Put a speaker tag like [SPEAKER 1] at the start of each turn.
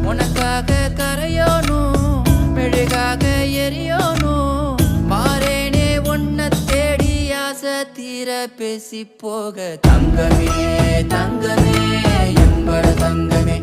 [SPEAKER 1] உனக்காக கரையோனும் மெழுகாக எரியோனும் மாறேனே உன்னை தேடி ஆசை தீர பேசி போக தங்கமே தங்கமே என்பட தங்கமே